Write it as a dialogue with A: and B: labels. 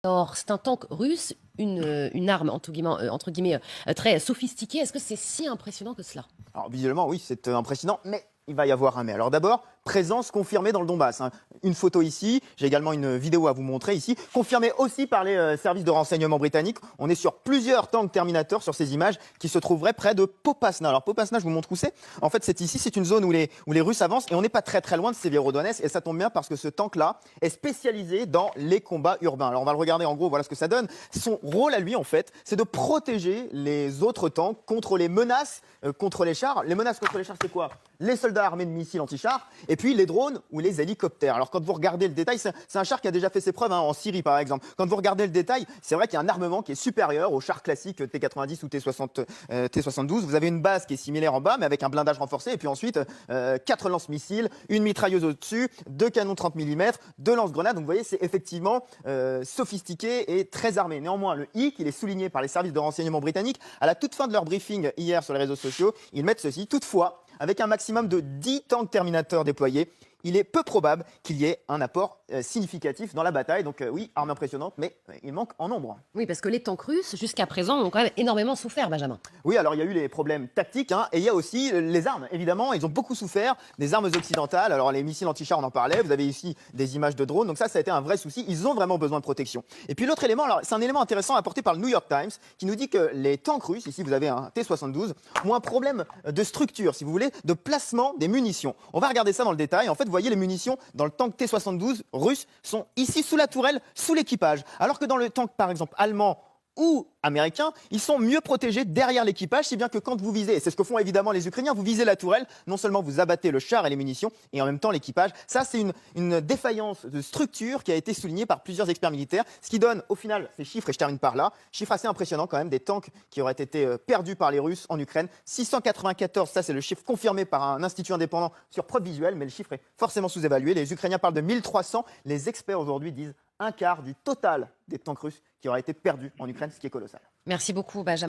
A: Alors, c'est un tank russe, une arme entre guillemets très sophistiquée. Est-ce que c'est si impressionnant que cela?
B: Alors visuellement, oui, c'est impressionnant, mais il va y avoir un mais. Alors d'abord, présence confirmée dans le Donbass, hein. Une photo ici, j'ai également une vidéo à vous montrer ici, confirmée aussi par les services de renseignement britanniques. On est sur plusieurs tanks Terminator sur ces images qui se trouveraient près de Popasna. Alors Popasna, je vous montre où c'est. En fait, c'est ici, c'est une zone où les Russes avancent et on n'est pas très loin de Sévérodonetsk. Et ça tombe bien parce que ce tank-là est spécialisé dans les combats urbains. Alors on va le regarder en gros, voilà ce que ça donne. Son rôle à lui, en fait, c'est de protéger les autres tanks contre les menaces contre les chars. Les menaces contre les chars, c'est quoi? Les soldats armés de missiles anti-chars et puis les drones ou les hélicoptères. Alors quand vous regardez le détail, c'est un char qui a déjà fait ses preuves, hein, en Syrie par exemple. Quand vous regardez le détail, c'est vrai qu'il y a un armement qui est supérieur aux chars classiques T-90 ou T-72. Vous avez une base qui est similaire en bas mais avec un blindage renforcé et puis ensuite 4 lance-missiles, une mitrailleuse au-dessus, 2 canons 30 mm, 2 lance-grenades. Donc vous voyez, c'est effectivement sophistiqué et très armé. Néanmoins, le hic, il est souligné par les services de renseignement britanniques à la toute fin de leur briefing hier sur les réseaux sociaux. Ils mettent ceci: toutefois, avec un maximum de 10 tanks Terminator déployés, il est peu probable qu'il y ait un apport significatif dans la bataille. Donc oui, arme impressionnante, mais il manque en nombre.
A: Oui, parce que les tanks russes, jusqu'à présent, ont quand même énormément souffert, Benjamin.
B: Oui, alors il y a eu les problèmes tactiques, hein, et il y a aussi les armes. Évidemment, ils ont beaucoup souffert des armes occidentales. Alors les missiles anti-chars, on en parlait. Vous avez ici des images de drones. Donc ça a été un vrai souci. Ils ont vraiment besoin de protection. Et puis l'autre élément, alors c'est un élément intéressant apporté par le New York Times, qui nous dit que les tanks russes, ici vous avez un T-72, ont un problème de structure, si vous voulez, de placement des munitions. On va regarder ça dans le détail. En fait, vous voyez, les munitions dans le tank T-72 russe sont ici sous la tourelle, sous l'équipage. Alors que dans le tank, par exemple, allemand ou américains, ils sont mieux protégés derrière l'équipage, si bien que quand vous visez, et c'est ce que font évidemment les Ukrainiens, vous visez la tourelle, non seulement vous abattez le char et les munitions, et en même temps l'équipage. Ça, c'est une défaillance de structure qui a été soulignée par plusieurs experts militaires, ce qui donne au final ces chiffres, et je termine par là, chiffre assez impressionnant quand même, des tanks qui auraient été perdus par les Russes en Ukraine. 694, ça c'est le chiffre confirmé par un institut indépendant sur preuve visuelle, mais le chiffre est forcément sous-évalué. Les Ukrainiens parlent de 1300, les experts aujourd'hui disent un quart du total des tanks russes qui auraient été perdus en Ukraine, ce qui est colossal.
A: Merci beaucoup, Benjamin.